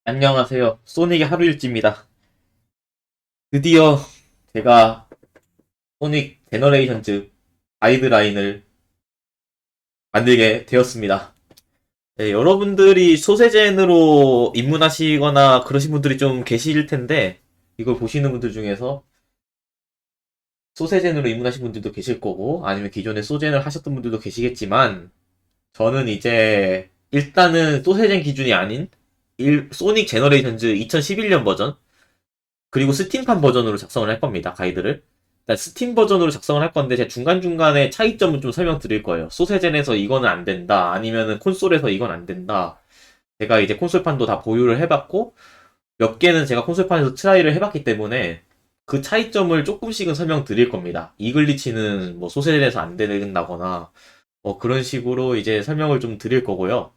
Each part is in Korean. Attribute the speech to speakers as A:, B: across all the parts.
A: 안녕하세요. 소닉의 하루일지입니다. 드디어 제가 소닉 제너레이션즈 가이드라인을 만들게 되었습니다. 네, 여러분들이 소세젠으로 입문하시거나 그러신 분들이 좀 계실 텐데, 이걸 보시는 분들 중에서 소세젠으로 입문하신 분들도 계실 거고, 아니면 기존에 소젠을 하셨던 분들도 계시겠지만, 저는 이제 일단은 소세젠 기준이 아닌 소닉 제너레이션즈 2011년 버전, 그리고 스팀판 버전으로 작성을 할 겁니다. 가이드를. 일단 스팀 버전으로 작성을 할 건데 제가 중간중간에 차이점을 좀 설명드릴 거예요. 소세젠에서 이거는 안 된다. 아니면은 콘솔에서 이건 안 된다. 제가 이제 콘솔판도 다 보유를 해봤고 몇 개는 제가 콘솔판에서 트라이를 해봤기 때문에 그 차이점을 조금씩은 설명드릴 겁니다. 이 글리치는 뭐 소세젠에서 안 된다거나 뭐 그런 식으로 이제 설명을 좀 드릴 거고요.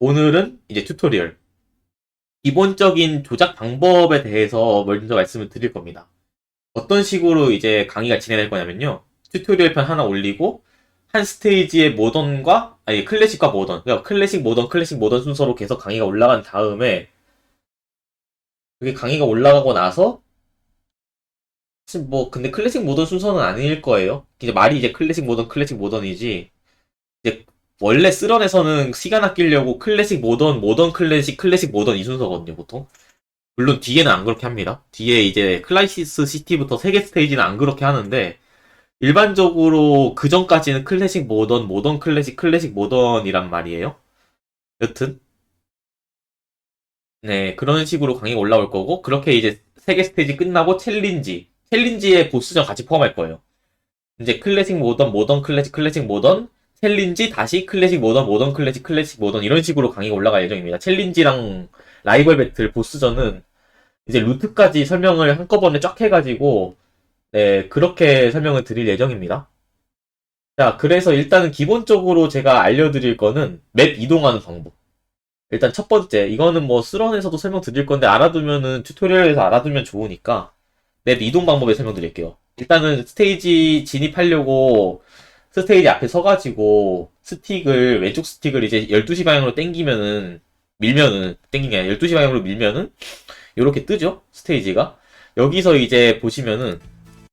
A: 오늘은 이제 튜토리얼. 기본적인 조작 방법에 대해서 먼저 말씀을 드릴 겁니다. 어떤 식으로 이제 강의가 진행될 거냐면요. 튜토리얼 편 하나 올리고, 한 스테이지의 모던과, 아니, 클래식과 모던. 그러니까 클래식 모던 순서로 계속 강의가 올라간 다음에, 그게 강의가 올라가고 나서, 사실 뭐, 근데 클래식 모던 순서는 아닐 거예요. 이제 말이 이제 클래식 모던이지. 이제, 원래 쓰런에서는 시간 아끼려고 클래식 모던 이 순서거든요, 보통. 물론 뒤에는 안 그렇게 합니다. 뒤에 이제 클라이시스 시티부터 3개 스테이지는 안 그렇게 하는데, 일반적으로 그 전까지는 클래식 모던, 클래식 모던이란 말이에요. 여튼, 네, 그런 식으로 강의가 올라올 거고, 그렇게 이제 3개 스테이지 끝나고 챌린지에 보스전 같이 포함할 거예요. 이제 클래식 모던, 클래식 모던, 챌린지, 다시 클래식 모던, 클래식 모던, 이런 식으로 강의가 올라갈 예정입니다. 챌린지랑 라이벌 배틀 보스전은 이제 루트까지 설명을 한꺼번에 쫙 해가지고, 네, 그렇게 설명을 드릴 예정입니다. 자, 그래서 일단은 기본적으로 제가 알려드릴 거는 맵 이동하는 방법. 일단 첫 번째, 이거는 뭐 스런에서도 설명드릴 건데 알아두면은 튜토리얼에서 알아두면 좋으니까 맵 이동 방법에 설명드릴게요. 일단은 스테이지 진입하려고 스테이지 앞에 서가지고 왼쪽 스틱을 이제 12시 방향으로 땡기는 게 아니라 12시 방향으로 밀면은 이렇게 뜨죠? 스테이지가. 여기서 이제 보시면은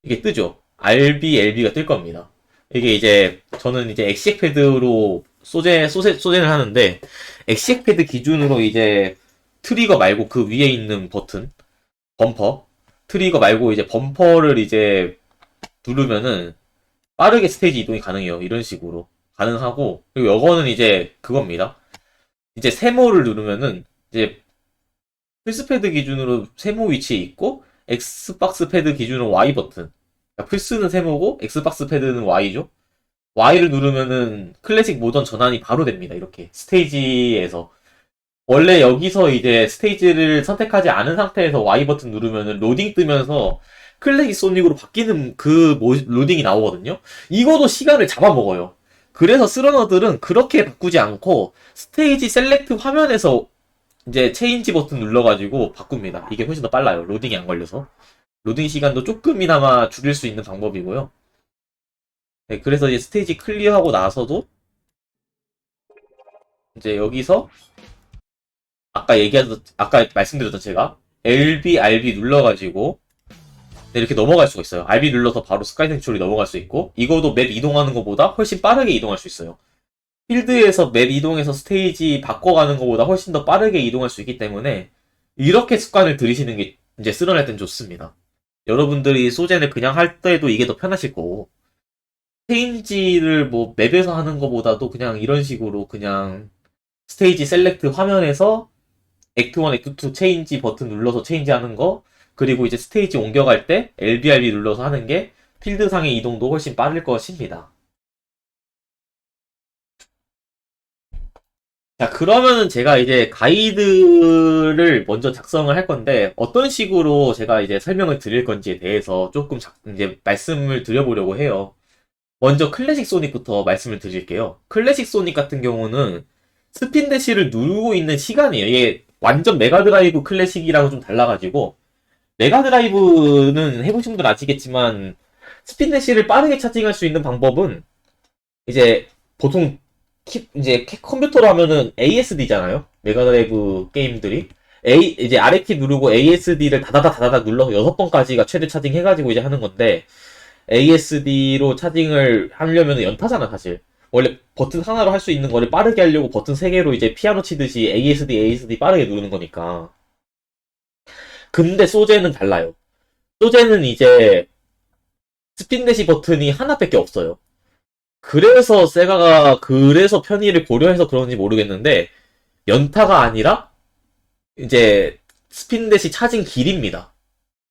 A: 이게 뜨죠? LB가 뜰 겁니다. 이게 이제 저는 이제 엑시엑 패드로 소젠을 하는데 엑시엑 패드 기준으로 이제 트리거 말고 그 위에 있는 버튼 범퍼 트리거 말고 이제 범퍼를 이제 누르면은 빠르게 스테이지 이동이 가능해요. 이런 식으로 가능하고, 그리고 이거는 이제 그겁니다. 이제 세모를 누르면은 이제 플스패드 기준으로 세모 위치에 있고 엑스박스 패드 기준으로 Y 버튼, 그러니까 플스는 세모고 엑스박스 패드는 Y죠. Y를 누르면은 클래식 모던 전환이 바로 됩니다. 이렇게 스테이지에서 원래 여기서 이제 스테이지를 선택하지 않은 상태에서 Y 버튼 누르면은 로딩 뜨면서 클래식 소닉으로 바뀌는 그 로딩이 나오거든요. 이거도 시간을 잡아먹어요. 그래서 스러너들은 그렇게 바꾸지 않고 스테이지 셀렉트 화면에서 이제 체인지 버튼 눌러가지고 바꿉니다. 이게 훨씬 더 빨라요. 로딩이 안 걸려서. 로딩 시간도 조금이나마 줄일 수 있는 방법이고요. 네, 그래서 이제 스테이지 클리어하고 나서도 이제 여기서 아까 말씀드렸던 제가 LB, RB 눌러가지고 이렇게 넘어갈 수가 있어요. RB 눌러서 바로 스카이 센츄리 넘어갈 수 있고, 이거도 맵 이동하는 것보다 훨씬 빠르게 이동할 수 있어요. 필드에서 맵 이동해서 스테이지 바꿔가는 것보다 훨씬 더 빠르게 이동할 수 있기 때문에 이렇게 습관을 들이시는 게 이제 쓰러낼 땐 좋습니다. 여러분들이 소젠을 그냥 할 때도 이게 더 편하실 거고, 체인지를 뭐 맵에서 하는 것보다도 그냥 이런 식으로 그냥 스테이지 셀렉트 화면에서 액트 1, 액트 2 체인지 버튼 눌러서 체인지 하는 거, 그리고 이제 스테이지 옮겨갈 때 LBRB 눌러서 하는 게 필드상의 이동도 훨씬 빠를 것입니다. 자, 그러면은 제가 이제 가이드를 먼저 작성을 할 건데, 어떤 식으로 제가 이제 설명을 드릴 건지에 대해서 조금 이제 말씀을 드려보려고 해요. 먼저 클래식 소닉부터 말씀을 드릴게요. 클래식 소닉 같은 경우는 스핀 대시를 누르고 있는 시간이에요. 이게 완전 메가드라이브 클래식이랑 좀 달라가지고, 메가드라이브는 해보신 분들 아시겠지만, 스핀 대시를 빠르게 차징할 수 있는 방법은, 이제, 보통, 이제 컴퓨터로 하면은 ASD잖아요? 메가드라이브 게임들이 이제 아래키 누르고 ASD를 다다닥 눌러서 6번까지가 최대 차징 해가지고 이제 하는 건데, ASD로 차징을 하려면 연타잖아, 사실. 원래 버튼 하나로 할 수 있는 거를 빠르게 하려고 버튼 3개로 이제 피아노 치듯이 ASD 빠르게 누르는 거니까. 근데 소제는 달라요. 소제는 이제 스핀 대시 버튼이 하나밖에 없어요. 그래서 세가가 그래서 편의를 고려해서 그런지 모르겠는데, 연타가 아니라 이제 스핀 대시 차징 길입니다.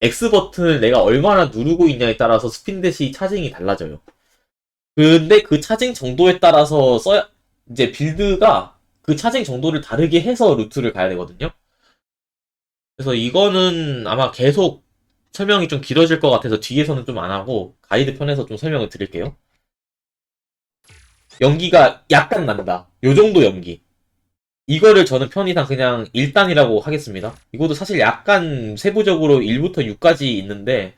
A: X 버튼을 내가 얼마나 누르고 있냐에 따라서 스핀 대시 차징이 달라져요. 근데 그 차징 정도에 따라서 이제 빌드가 그 차징 정도를 다르게 해서 루트를 가야 되거든요. 그래서 이거는 아마 계속 설명이 좀 길어질 것 같아서 뒤에서는 좀 안 하고 가이드 편에서 좀 설명을 드릴게요. 연기가 약간 난다. 요 정도 연기. 이거를 저는 편의상 그냥 1단이라고 하겠습니다. 이것도 사실 약간 세부적으로 1부터 6까지 있는데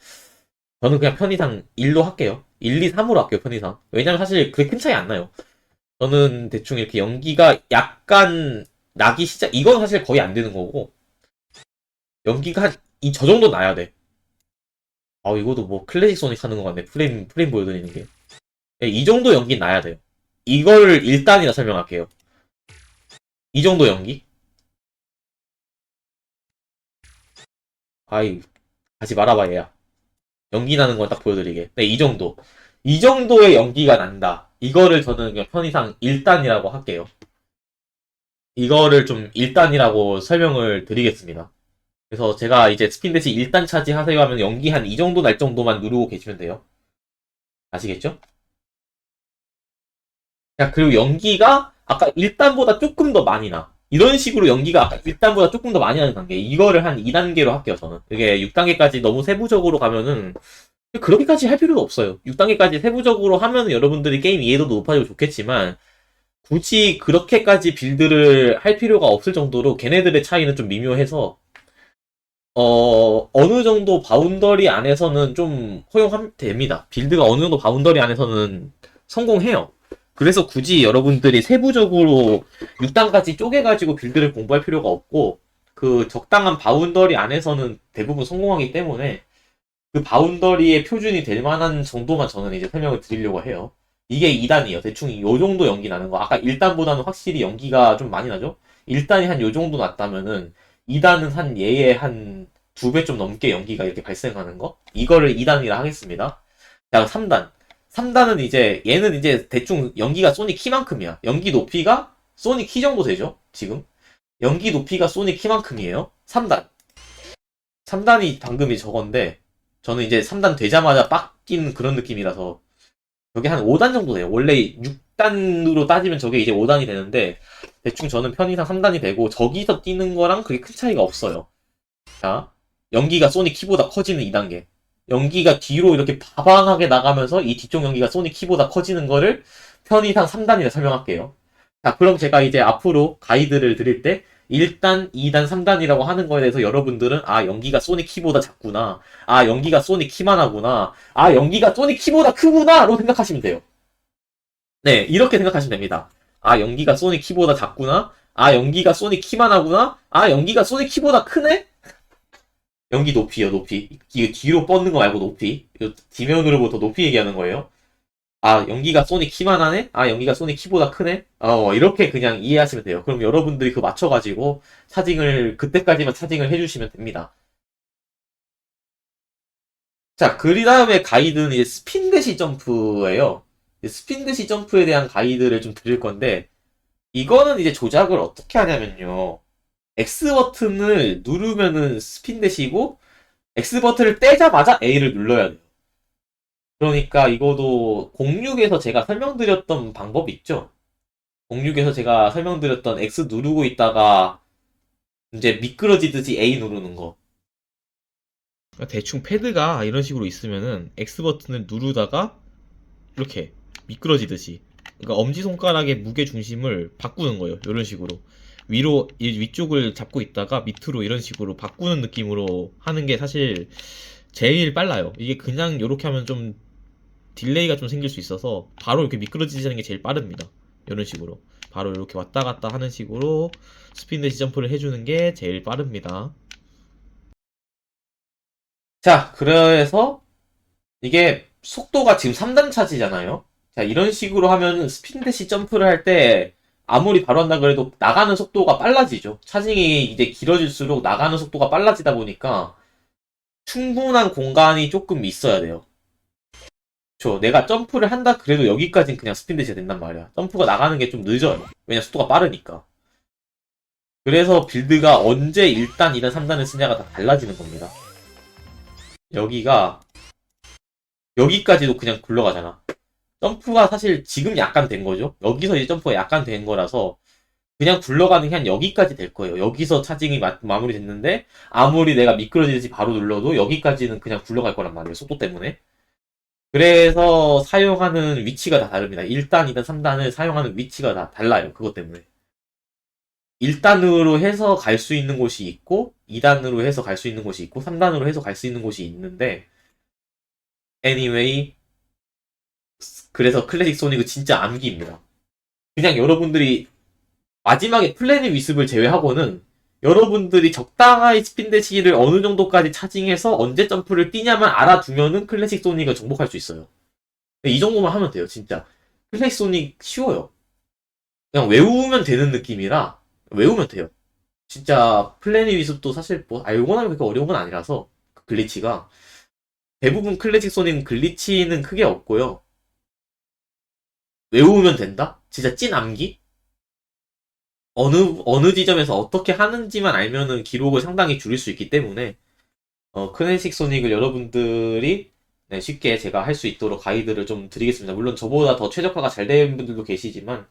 A: 저는 그냥 편의상 1로 할게요. 1, 2, 3으로 할게요, 편의상. 왜냐면 사실 그렇게 큰 차이 안 나요. 저는 대충 이렇게 연기가 약간 나기 시작, 이건 사실 거의 안 되는 거고, 연기가 저 정도 나야 돼. 이것도 뭐 클래식 소닉 하는 것 같네. 프레임 보여드리는 게. 이 정도 연기 나야 돼요. 이걸 1단이라 설명할게요. 이 정도 연기? 아이, 하지 말아봐, 얘야. 연기 나는 걸 딱 보여드리게. 네, 이 정도. 이 정도의 연기가 난다. 이거를 저는 그냥 편의상 1단이라고 할게요. 이거를 좀 1단이라고 설명을 드리겠습니다. 그래서 제가 이제 스핀 대시 1단 차지하세요 하면 연기 한 이 정도 날 정도만 누르고 계시면 돼요. 아시겠죠? 자, 그리고 연기가 아까 1단보다 조금 더 많이 나. 이런 식으로 연기가 아까 1단보다 조금 더 많이 나는 관계. 이거를 한 2단계로 할게요, 저는. 이게 6단계까지 너무 세부적으로 가면은 그렇게까지 할 필요도 없어요. 6단계까지 세부적으로 하면 여러분들이 게임 이해도도 높아지고 좋겠지만 굳이 그렇게까지 빌드를 할 필요가 없을 정도로 걔네들의 차이는 좀 미묘해서 어느 정도 바운더리 안에서는 좀 허용하면 됩니다. 빌드가 어느 정도 바운더리 안에서는 성공해요. 그래서 굳이 여러분들이 세부적으로 6단까지 쪼개가지고 빌드를 공부할 필요가 없고, 그 적당한 바운더리 안에서는 대부분 성공하기 때문에 그 바운더리의 표준이 될 만한 정도만 저는 이제 설명을 드리려고 해요. 이게 2단이에요. 대충 요 정도 연기 나는 거. 아까 1단보다는 확실히 연기가 좀 많이 나죠? 1단이 한 요 정도 났다면은 2단은 한 얘의 한 2배 좀 넘게 연기가 이렇게 발생하는 거? 이거를 2단이라 하겠습니다. 자, 3단. 3단은 이제 얘는 이제 대충 연기가 소닉 키만큼이야. 연기 높이가 소닉 키 정도 되죠? 지금. 연기 높이가 소닉 키만큼이에요. 3단. 3단이 방금이 저건데 저는 이제 3단 되자마자 빡 낀 그런 느낌이라서 저게 한 5단 정도 돼요. 원래 6단으로 따지면 저게 이제 5단이 되는데 대충 저는 편의상 3단이 되고 저기서 뛰는 거랑 그게 큰 차이가 없어요. 자, 연기가 소닉 키보다 커지는 2단계. 연기가 뒤로 이렇게 바방하게 나가면서 이 뒤쪽 연기가 소닉 키보다 커지는 거를 편의상 3단이라 설명할게요. 자, 그럼 제가 이제 앞으로 가이드를 드릴 때 1단, 2단, 3단이라고 하는 거에 대해서 여러분들은 연기가 소닉 키보다 작구나. 연기가 소닉 키만 하구나. 연기가 소닉 키보다 크구나. 로 생각하시면 돼요. 네, 이렇게 생각하시면 됩니다. 연기가 소닉 키보다 작구나. 연기가 소닉 키만 하구나. 연기가 소닉 키보다 크네? 연기 높이요, 높이. 이거 뒤로 뻗는 거 말고 높이. 이거 뒷면으로부터 높이 얘기하는 거예요. 연기가 소닉 키만 하네? 연기가 소닉 키보다 크네? 이렇게 그냥 이해하시면 돼요. 그럼 여러분들이 그 맞춰가지고 그때까지만 차징을 해주시면 됩니다. 자, 그 다음에 가이드는 이제 스핀 대시 점프예요. 스핀 대시 점프에 대한 가이드를 좀 드릴 건데, 이거는 이제 조작을 어떻게 하냐면요. X 버튼을 누르면은 스핀 대시고, X 버튼을 떼자마자 A를 눌러야 돼요. 그러니까 이거도 06에서 제가 설명드렸던 방법 있죠? 06에서 제가 설명드렸던 X 누르고 있다가 이제 미끄러지듯이 A 누르는 거. 그러니까 대충 패드가 이런 식으로 있으면은 X 버튼을 누르다가 이렇게 미끄러지듯이. 그러니까 엄지손가락의 무게 중심을 바꾸는 거예요. 이런 식으로. 위쪽을 잡고 있다가 밑으로 이런 식으로 바꾸는 느낌으로 하는 게 사실 제일 빨라요. 이게 그냥 이렇게 하면 좀 딜레이가 좀 생길 수 있어서 바로 이렇게 미끄러지는 게 제일 빠릅니다. 이런 식으로. 바로 이렇게 왔다 갔다 하는 식으로 스피드 대시 점프를 해주는 게 제일 빠릅니다. 자, 그래서 이게 속도가 지금 3단 차지잖아요. 자, 이런 식으로 하면 스피드 대시 점프를 할 때 아무리 바로 한다 그래도 나가는 속도가 빨라지죠. 차징이 이제 길어질수록 나가는 속도가 빨라지다 보니까 충분한 공간이 조금 있어야 돼요. 내가 점프를 한다 그래도 여기까지는 그냥 스피드 대시가 된단 말이야. 점프가 나가는 게 좀 늦어요. 왜냐 속도가 빠르니까. 그래서 빌드가 언제 1단, 2단, 3단을 쓰냐가 다 달라지는 겁니다. 여기까지도 그냥 굴러가잖아. 점프가 사실 지금 약간 된 거죠. 여기서 이제 점프가 약간 된 거라서 그냥 굴러가는 게 한 여기까지 될 거예요. 여기서 차징이 마무리 됐는데 아무리 내가 미끄러지듯이 바로 눌러도 여기까지는 그냥 굴러갈 거란 말이에요. 속도 때문에. 그래서 사용하는 위치가 다 다릅니다. 1단, 2단, 3단을 사용하는 위치가 다 달라요. 그것 때문에. 1단으로 해서 갈 수 있는 곳이 있고 2단으로 해서 갈 수 있는 곳이 있고 3단으로 해서 갈 수 있는 곳이 있는데 anyway 그래서 클래식 소닉은 진짜 암기입니다. 그냥 여러분들이 마지막에 플래닛 위습을 제외하고는 여러분들이 적당한 스핀 대시를 어느 정도까지 차징해서 언제 점프를 뛰냐만 알아두면은 클래식 소닉을 정복할 수 있어요. 이 정도만 하면 돼요, 진짜. 클래식 소닉 쉬워요. 그냥 외우면 되는 느낌이라 외우면 돼요. 진짜 플래닛 위습도 사실 뭐 알고 나면 그렇게 어려운 건 아니라서 글리치가 대부분 클래식 소닉은 글리치는 크게 없고요. 외우면 된다? 진짜 찐 암기? 어느 지점에서 어떻게 하는지만 알면은 기록을 상당히 줄일 수 있기 때문에, 클래식 소닉을 여러분들이 네, 쉽게 제가 할 수 있도록 가이드를 좀 드리겠습니다. 물론 저보다 더 최적화가 잘 된 분들도 계시지만,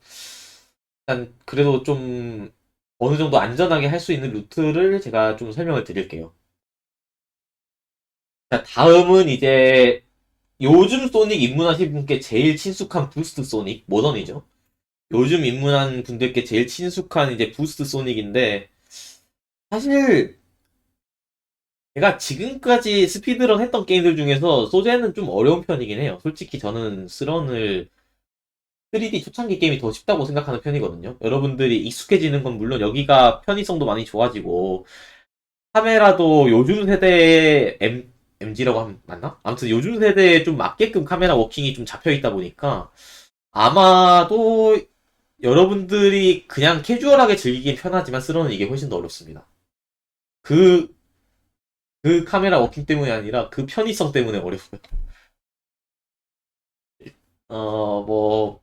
A: 일단 그래도 좀 어느 정도 안전하게 할 수 있는 루트를 제가 좀 설명을 드릴게요. 자, 다음은 이제 요즘 소닉 입문하신 분께 제일 친숙한 부스트 소닉, 모던이죠. 요즘 입문한 분들께 제일 친숙한 이제 부스트 소닉인데, 사실 제가 지금까지 스피드런 했던 게임들 중에서 소제는 좀 어려운 편이긴 해요. 솔직히 저는 스런을 3D 초창기 게임이 더 쉽다고 생각하는 편이거든요. 여러분들이 익숙해지는 건 물론 여기가 편의성도 많이 좋아지고 카메라도 요즘 세대의 MG라고 하면 맞나? 아무튼 요즘 세대에 좀 맞게끔 카메라 워킹이 좀 잡혀 있다 보니까 아마도 여러분들이 그냥 캐주얼하게 즐기긴 편하지만 스런은 이게 훨씬 더 어렵습니다. 그, 그 카메라 워킹 때문이 아니라 그 편의성 때문에 어려워요. 뭐,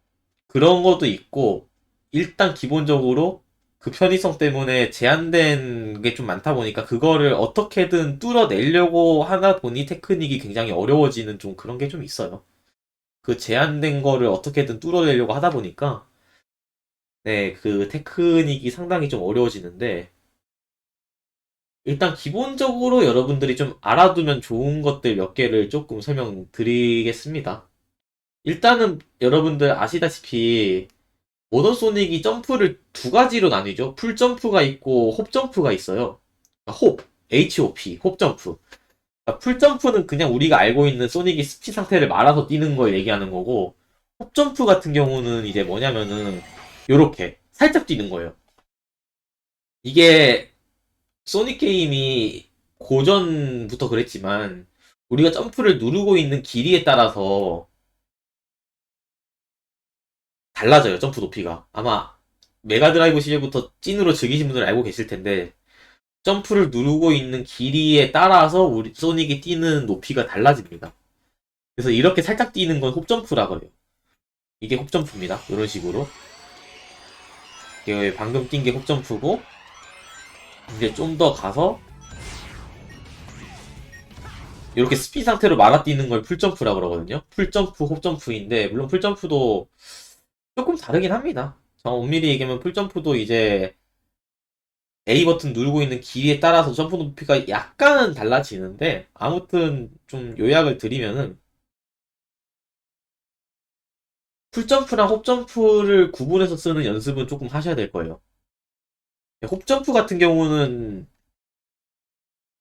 A: 그런 것도 있고, 일단 기본적으로 그 편의성 때문에 제한된 게 좀 많다 보니까 그거를 어떻게든 뚫어내려고 하다 보니 테크닉이 굉장히 어려워지는 좀 그런 게 좀 있어요. 그 제한된 거를 어떻게든 뚫어내려고 하다 보니까, 네, 그 테크닉이 상당히 좀 어려워지는데, 일단 기본적으로 여러분들이 좀 알아두면 좋은 것들 몇 개를 조금 설명드리겠습니다. 일단은 여러분들 아시다시피 모던 소닉이 점프를 두 가지로 나뉘죠. 풀 점프가 있고 홉 점프가 있어요. 홉, HOP, 홉 점프. 풀 점프는 그냥 우리가 알고 있는 소닉이 스피 상태를 말아서 뛰는 걸 얘기하는 거고, 홉 점프 같은 경우는 이제 뭐냐면은 요렇게 살짝 뛰는 거예요. 이게 소닉 게임이 고전부터 그랬지만 우리가 점프를 누르고 있는 길이에 따라서 달라져요. 점프 높이가. 아마 메가드라이브 시절부터 찐으로 즐기신 분들 알고 계실 텐데 점프를 누르고 있는 길이에 따라서 우리 소닉이 뛰는 높이가 달라집니다. 그래서 이렇게 살짝 뛰는 건 홉점프라 그래요. 이게 홉점프입니다. 이런 식으로. 이게 방금 뛴 게 홉점프고 이제 좀 더 가서 이렇게 스피 상태로 말아 뛰는 걸 풀점프라 그러거든요. 풀점프, 홉점프인데 물론 풀점프도 조금 다르긴 합니다. 엄밀히 얘기하면 풀점프도 이제 A 버튼 누르고 있는 길이에 따라서 점프 높이가 약간은 달라지는데 아무튼 좀 요약을 드리면은 풀점프랑 홉점프를 구분해서 쓰는 연습은 조금 하셔야 될 거예요. 홉점프 같은 경우는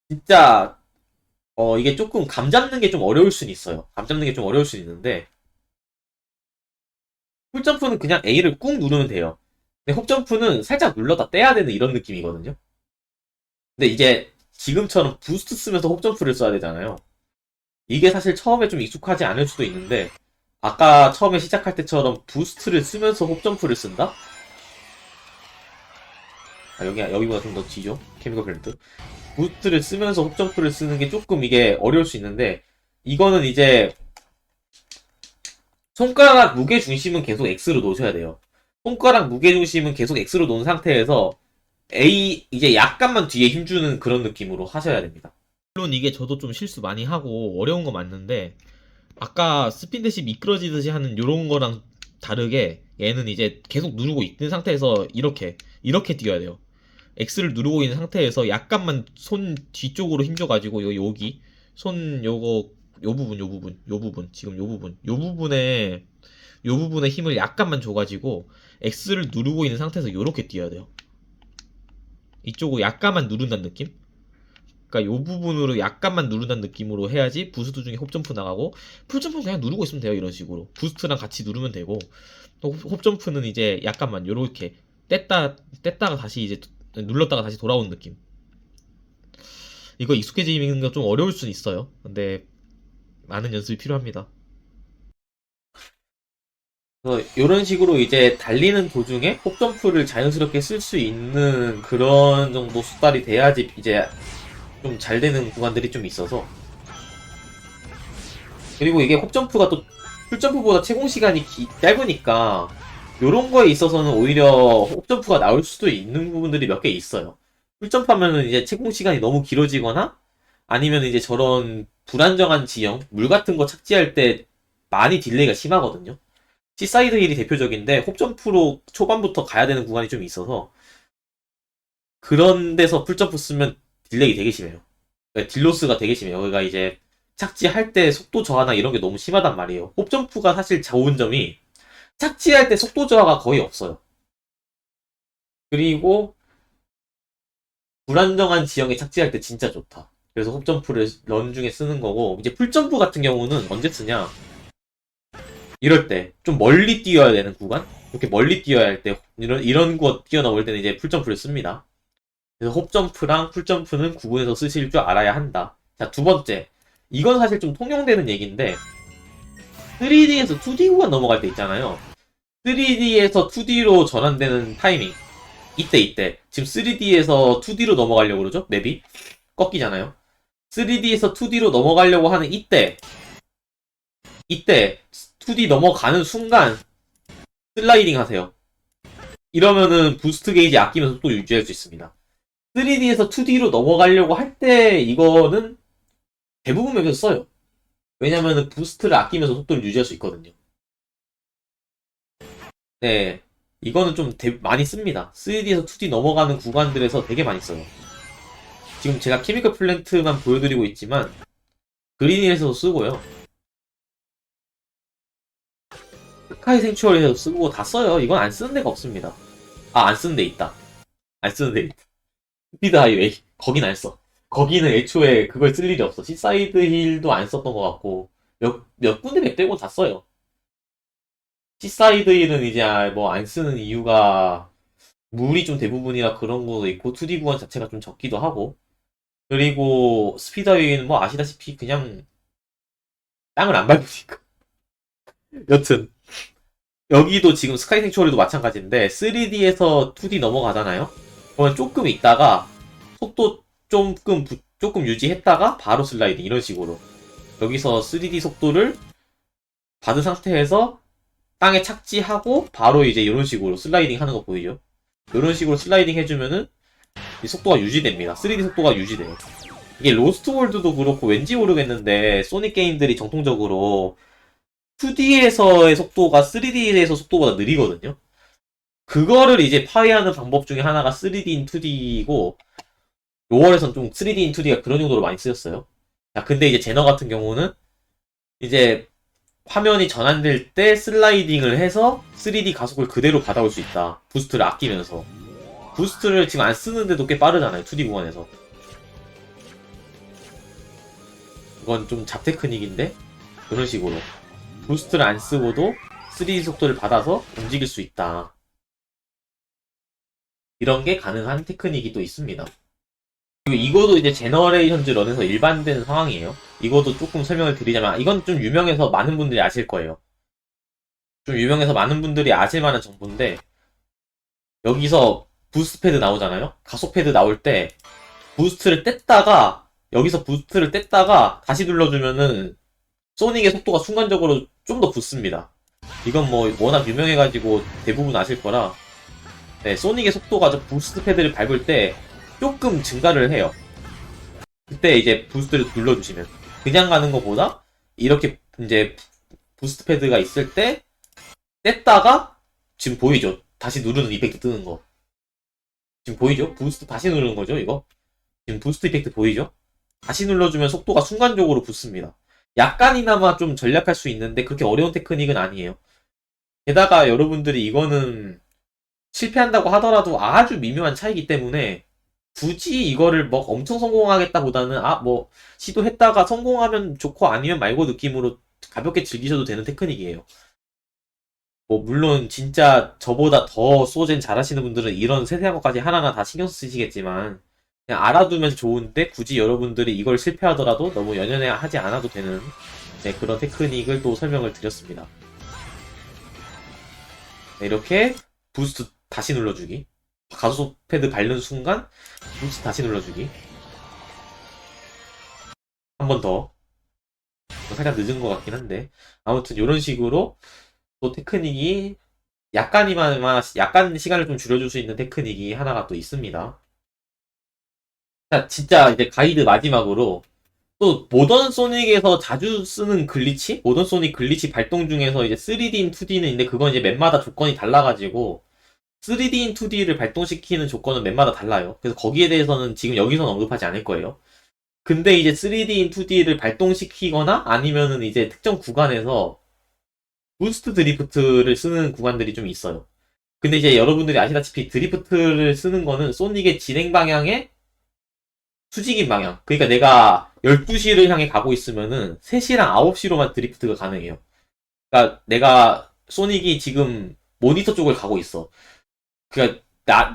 A: 진짜 이게 조금 감 잡는 게 좀 어려울 수는 있어요. 감 잡는 게 좀 어려울 수 있는데 풀점프는 그냥 A를 꾹 누르면 돼요. 근데 홉점프는 살짝 눌렀다 떼야 되는 이런 느낌이거든요. 근데 이제 지금처럼 부스트 쓰면서 홉점프를 써야 되잖아요. 이게 사실 처음에 좀 익숙하지 않을 수도 있는데 아까 처음에 시작할 때처럼 부스트를 쓰면서 홉점프를 쓴다? 아, 여기보다 좀 더 뒤죠? 케미컬 플랜트. 부스트를 쓰면서 홉점프를 쓰는 게 조금 이게 어려울 수 있는데 이거는 이제 손가락 무게 중심은 계속 X로 놓으셔야 돼요. 손가락 무게 중심은 계속 X로 놓은 상태에서 이제 약간만 뒤에 힘주는 그런 느낌으로 하셔야 됩니다. 물론 이게 저도 좀 실수 많이 하고 어려운 거 맞는데 아까 스핀 대시 미끄러지듯이 하는 요런 거랑 다르게 얘는 이제 계속 누르고 있는 상태에서 이렇게 뛰어야 돼요. X를 누르고 있는 상태에서 약간만 손 뒤쪽으로 힘줘가지고 여기 손 요 부분 지금 요 부분에 힘을 약간만 줘가지고 X를 누르고 있는 상태에서 요렇게 뛰어야 돼요. 이쪽으로 약간만 누른다는 느낌? 그러니까 요 부분으로 약간만 누른다는 느낌으로 해야지 부스트 중에 홉점프 나가고 풀점프는 그냥 누르고 있으면 돼요. 이런 식으로 부스트랑 같이 누르면 되고 또 홉점프는 이제 약간만 요렇게 뗐다가 다시 이제 눌렀다가 다시 돌아오는 느낌. 이거 익숙해지는 거 좀 어려울 수는 있어요. 근데 많은 연습이 필요합니다. 그래서 이런 식으로 이제 달리는 도중에 홉점프를 자연스럽게 쓸 수 있는 그런 정도 숙달이 돼야지 이제 좀 잘 되는 구간들이 좀 있어서. 그리고 이게 홉점프가 또 풀점프보다 채공 시간이 짧으니까 요런 거에 있어서는 오히려 홉점프가 나올 수도 있는 부분들이 몇 개 있어요. 풀점프 하면은 이제 채공 시간이 너무 길어지거나 아니면 이제 저런 불안정한 지형, 물 같은 거 착지할 때 많이 딜레이가 심하거든요. C사이드 힐이 대표적인데 홉점프로 초반부터 가야 되는 구간이 좀 있어서 그런 데서 풀점프 쓰면 딜레이 되게 심해요. 그러니까 딜로스가 되게 심해요. 여기가 이제 착지할 때 속도 저하나 이런 게 너무 심하단 말이에요. 홉점프가 사실 좋은 점이 착지할 때 속도 저하가 거의 없어요. 그리고 불안정한 지형에 착지할 때 진짜 좋다. 그래서 홉점프를 런 중에 쓰는 거고 이제 풀점프 같은 경우는 언제 쓰냐? 이럴 때 좀 멀리 뛰어야 되는 구간? 이렇게 멀리 뛰어야 할 때 이런 거 뛰어넘을 때는 이제 풀점프를 씁니다. 그래서 홉점프랑 풀점프는 구분해서 쓰실 줄 알아야 한다. 자, 두 번째. 이건 사실 좀 통용되는 얘기인데 3D에서 2D 구간 넘어갈 때 있잖아요. 3D에서 2D로 전환되는 타이밍. 이때. 지금 3D에서 2D로 넘어가려고 그러죠? 맵이? 꺾이잖아요. 3D에서 2D로 넘어가려고 하는 이때 2D 넘어가는 순간 슬라이딩 하세요. 이러면은 부스트 게이지 아끼면서 또 유지할 수 있습니다. 3D에서 2D로 넘어가려고 할 때 이거는 대부분 맵에서 써요. 왜냐면은 부스트를 아끼면서 속도를 유지할 수 있거든요. 네. 이거는 좀 많이 씁니다. 3D에서 2D 넘어가는 구간들에서 되게 많이 써요. 지금 제가 케미컬 플랜트만 보여드리고 있지만 그린힐에서도 쓰고요. 스카이 생츄어리에서도 쓰고 다 써요. 이건 안 쓰는 데가 없습니다. 아, 안 쓰는 데 있다. 안 쓰는 데 있다. 스피드 하이웨이. 거긴 안 써. 거기는 애초에 그걸 쓸 일이 없어. 시사이드 힐도 안 썼던 것 같고 몇 군데 맵 빼고 다 써요. 시사이드 힐은 이제 뭐 안 쓰는 이유가 물이 좀 대부분이라 그런 것도 있고 2D 구간 자체가 좀 적기도 하고 그리고 스피드웨이는 뭐 아시다시피 그냥 땅을 안 밟으니까 여튼 여기도 지금 스카이 생츄어리도 마찬가지인데 3D에서 2D 넘어가잖아요. 그러면 조금 있다가 속도 조금 유지했다가 바로 슬라이딩 이런 식으로 여기서 3D 속도를 받은 상태에서 땅에 착지하고 바로 이제 이런 식으로 슬라이딩 하는 거 보이죠? 이런 식으로 슬라이딩 해주면은 이 속도가 유지됩니다. 3D 속도가 유지돼요. 이게 로스트 월드도 그렇고 왠지 모르겠는데 소닉 게임들이 정통적으로 2D에서의 속도가 3D에서 속도보다 느리거든요. 그거를 이제 파괴하는 방법 중에 하나가 3D인 2D이고 로월에선 좀 3D인 2D가 그런 용도로 많이 쓰였어요. 자, 근데 이제 제너 같은 경우는 이제 화면이 전환될 때 슬라이딩을 해서 3D 가속을 그대로 받아올 수 있다. 부스트를 아끼면서. 부스트를 지금 안 쓰는데도 꽤 빠르잖아요. 2D 구간에서. 이건 좀 잡테크닉인데 이런 식으로 부스트를 안 쓰고도 3D 속도를 받아서 움직일 수 있다. 이런 게 가능한 테크닉이 또 있습니다. 그리고 이거도 이제 제너레이션즈 런에서 일반된 상황이에요. 이것도 조금 설명을 드리자면, 이건 좀 유명해서 많은 분들이 아실 거예요. 좀 유명해서 많은 분들이 아실 만한 정보인데, 여기서 부스트 패드 나오잖아요? 가속 패드 나올 때, 부스트를 뗐다가, 여기서 부스트를 뗐다가 다시 눌러주면은, 소닉의 속도가 순간적으로 좀 더 붙습니다. 이건 뭐 워낙 유명해가지고 대부분 아실 거라, 네, 소닉의 속도가 저 부스트 패드를 밟을 때 조금 증가를 해요. 그때 이제 부스트를 눌러주시면. 그냥 가는 것보다 이렇게 이제 부스트 패드가 있을 때 뗐다가 지금 보이죠? 다시 누르는 이펙트 뜨는 거. 지금 보이죠? 부스트 다시 누르는 거죠, 이거? 지금 부스트 이펙트 보이죠? 다시 눌러주면 속도가 순간적으로 붙습니다. 약간이나마 좀 전략할 수 있는데 그렇게 어려운 테크닉은 아니에요. 게다가 여러분들이 이거는 실패한다고 하더라도 아주 미묘한 차이기 때문에 굳이 이거를 뭐 엄청 성공하겠다보다는 뭐 시도했다가 성공하면 좋고 아니면 말고 느낌으로 가볍게 즐기셔도 되는 테크닉이에요. 뭐 물론 진짜 저보다 더 소젠 잘하시는 분들은 이런 세세한 것까지 하나하나 다 신경 쓰시겠지만 그냥 알아두면 좋은데 굳이 여러분들이 이걸 실패하더라도 너무 연연해 하지 않아도 되는 네, 그런 테크닉을 또 설명을 드렸습니다. 네, 이렇게 부스트 다시 눌러주기, 가속 패드 밟는 순간 부스트 다시 눌러주기, 한 번 더. 살짝 늦은 것 같긴 한데 아무튼 이런 식으로 또 테크닉이 약간 시간을 좀 줄여줄 수 있는 테크닉이 하나가 또 있습니다. 자, 진짜 이제 가이드 마지막으로 또 모던 소닉에서 자주 쓰는 글리치? 모던 소닉 글리치 발동 중에서 이제 3D인 2D는 있는데 그건 이제 맵마다 조건이 달라가지고 3D인 2D를 발동시키는 조건은 맵마다 달라요. 그래서 거기에 대해서는 지금 여기서는 언급하지 않을 거예요. 근데 이제 3D인 2D를 발동시키거나 아니면은 이제 특정 구간에서 부스트 드리프트를 쓰는 구간들이 좀 있어요. 근데 이제 여러분들이 아시다시피 드리프트를 쓰는 거는 소닉의 진행 방향의 수직인 방향. 그러니까 내가 12시를 향해 가고 있으면은 3시랑 9시로만 드리프트가 가능해요. 그러니까 내가 소닉이 지금 모니터 쪽을 가고 있어. 그러니까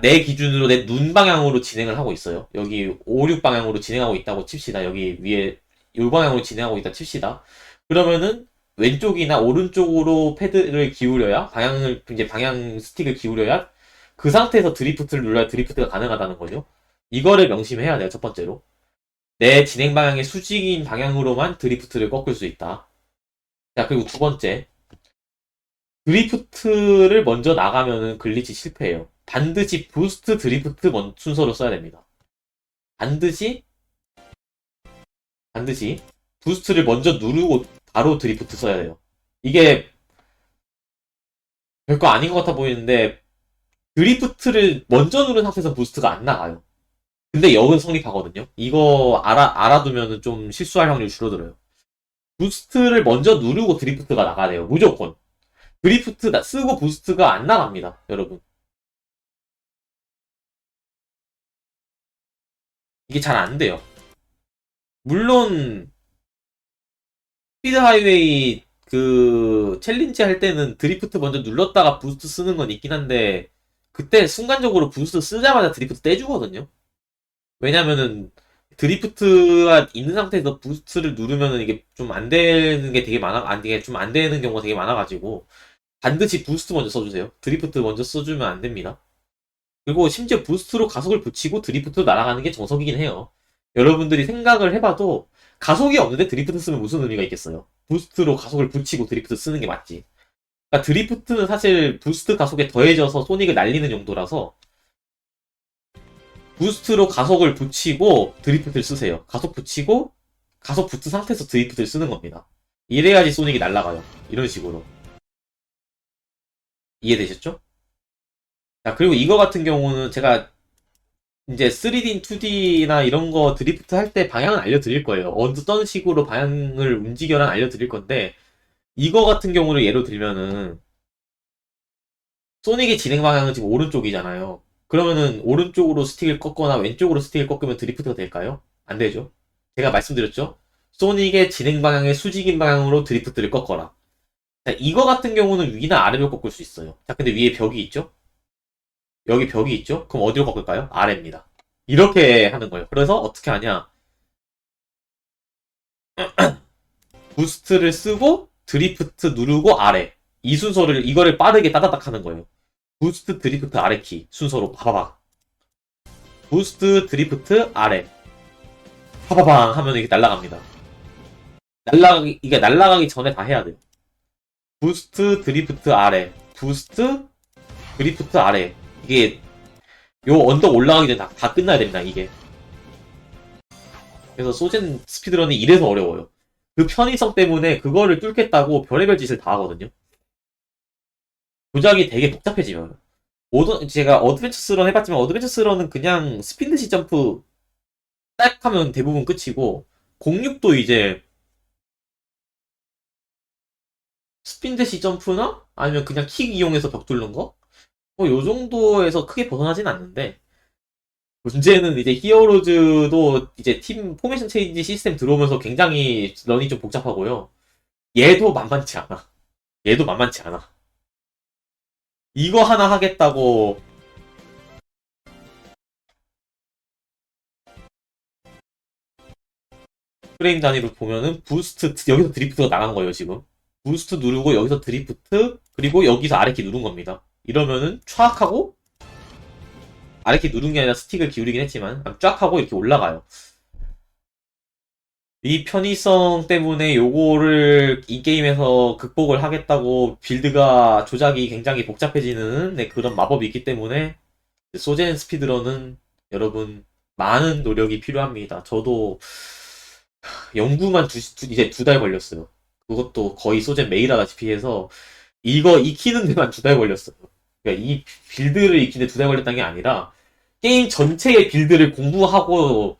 A: 내 기준으로 내 눈 방향으로 진행을 하고 있어요. 여기 5, 6 방향으로 진행하고 있다고 칩시다. 여기 위에 요 방향으로 진행하고 있다 칩시다. 그러면은 왼쪽이나 오른쪽으로 패드를 기울여야 이제 방향 스틱을 기울여야 그 상태에서 드리프트를 눌러야 드리프트가 가능하다는 거죠. 이거를 명심해야 돼요. 첫 번째로. 내 진행 방향의 수직인 방향으로만 드리프트를 꺾을 수 있다. 자, 그리고 두 번째. 드리프트를 먼저 나가면은 글리치 실패해요. 반드시 부스트 드리프트 순서로 써야 됩니다. 반드시 부스트를 먼저 누르고 바로 드리프트 써야 돼요. 이게 별거 아닌 것 같아 보이는데 드리프트를 먼저 누른 상태에서 부스트가 안 나가요. 근데 역은 성립하거든요. 이거 알아두면 좀 실수할 확률이 줄어들어요. 부스트를 먼저 누르고 드리프트가 나가야 돼요. 무조건. 드리프트 쓰고 부스트가 안 나갑니다. 여러분. 이게 잘 안 돼요. 물론 스피드 하이웨이 그 챌린지 할 때는 드리프트 먼저 눌렀다가 부스트 쓰는 건 있긴 한데 그때 순간적으로 부스트 쓰자마자 드리프트 떼주거든요. 왜냐면은 드리프트가 있는 상태에서 부스트를 누르면은 이게 좀 안 되는 게 되게 많아, 이게 좀 안 되는 경우가 되게 많아가지고 반드시 부스트 먼저 써주세요. 드리프트 먼저 써주면 안 됩니다. 그리고 심지어 부스트로 가속을 붙이고 드리프트로 날아가는 게 정석이긴 해요. 여러분들이 생각을 해봐도 가속이 없는데 드리프트 쓰면 무슨 의미가 있겠어요? 부스트로 가속을 붙이고 드리프트 쓰는 게 맞지. 그러니까 드리프트는 사실 부스트 가속에 더해져서 소닉을 날리는 용도라서 부스트로 가속을 붙이고 드리프트를 쓰세요. 가속 붙이고 가속 붙은 상태에서 드리프트를 쓰는 겁니다. 이래야지 소닉이 날아가요. 이런 식으로. 이해되셨죠? 자, 그리고 이거 같은 경우는 제가 이제 3D, 2D나 이런 거 드리프트 할 때 방향은 알려드릴 거예요. 어떤 식으로 방향을 움직여라 알려드릴 건데, 이거 같은 경우를 예로 들면은, 소닉의 진행 방향은 지금 오른쪽이잖아요. 그러면은 오른쪽으로 스틱을 꺾거나 왼쪽으로 스틱을 꺾으면 드리프트가 될까요? 안 되죠. 제가 말씀드렸죠? 소닉의 진행 방향의 수직인 방향으로 드리프트를 꺾어라. 자, 이거 같은 경우는 위나 아래로 꺾을 수 있어요. 자, 근데 위에 벽이 있죠? 여기 벽이 있죠? 그럼 어디로 꺾을까요? 아래입니다. 이렇게 하는 거예요. 그래서 어떻게 하냐? 부스트를 쓰고 드리프트 누르고 아래. 이 순서를 이거를 빠르게 따다닥 하는 거예요. 부스트 드리프트 아래 키 순서로 봐봐봐. 부스트 드리프트 아래. 파바방 하면 이게 날아갑니다. 이게 날아가기 전에 다 해야 돼요. 부스트 드리프트 아래. 부스트 드리프트 아래. 이게 요 언덕 올라가기 전에 다 끝나야 됩니다. 이게. 그래서 소젠 스피드런이 이래서 어려워요. 그 편의성 때문에 그거를 뚫겠다고 별의별 짓을 다 하거든요. 조작이 되게 복잡해지면. 제가 어드벤처스런 해봤지만 어드벤처스런은 그냥 스핀드시 점프 딱 하면 대부분 끝이고, 06도 이제 스핀드시 점프나 아니면 그냥 킥 이용해서 벽 뚫는 거? 뭐 요 정도에서 크게 벗어나진 않는데, 문제는 이제 히어로즈도 이제 팀 포메이션 체인지 시스템 들어오면서 굉장히 런이 좀 복잡하고요. 얘도 만만치 않아. 얘도 만만치 않아. 이거 하나 하겠다고 프레임 단위로 보면은 부스트 여기서 드리프트가 나간 거예요 지금. 부스트 누르고 여기서 드리프트 그리고 여기서 아래키 누른 겁니다. 이러면은 촥 하고 아래키 누른 게 아니라 스틱을 기울이긴 했지만 쫙 하고 이렇게 올라가요. 이 편의성 때문에 요거를 이 게임에서 극복을 하겠다고 빌드가 조작이 굉장히 복잡해지는 네, 그런 마법이 있기 때문에 소젠 스피드런은 여러분 많은 노력이 필요합니다. 저도 연구만 이제 2달 걸렸어요. 그것도 거의 소젠 매일 하다시피 해서 이거 익히는 데만 2달 걸렸어요. 그러니까 이 빌드를 익히는데 2달 걸렸다는 게 아니라 게임 전체의 빌드를 공부하고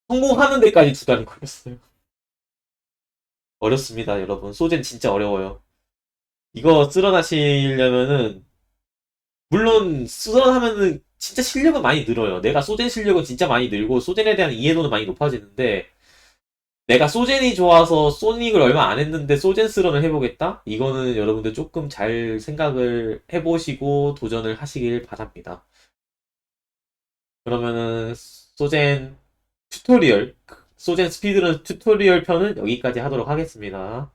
A: 성공하는 데까지 2달이 걸렸어요. 어렵습니다, 여러분. 소젠 진짜 어려워요. 이거 쓸어나시려면은 물론 쓸어나면은 진짜 실력은 많이 늘어요. 내가 소젠 실력은 진짜 많이 늘고 소젠에 대한 이해도는 많이 높아지는데 내가 소젠이 좋아서 소닉을 얼마 안 했는데 소젠 스런을 해보겠다? 이거는 여러분들 조금 잘 생각을 해보시고 도전을 하시길 바랍니다. 그러면은 소젠 튜토리얼, 소젠 스피드런 튜토리얼 편은 여기까지 하도록 하겠습니다.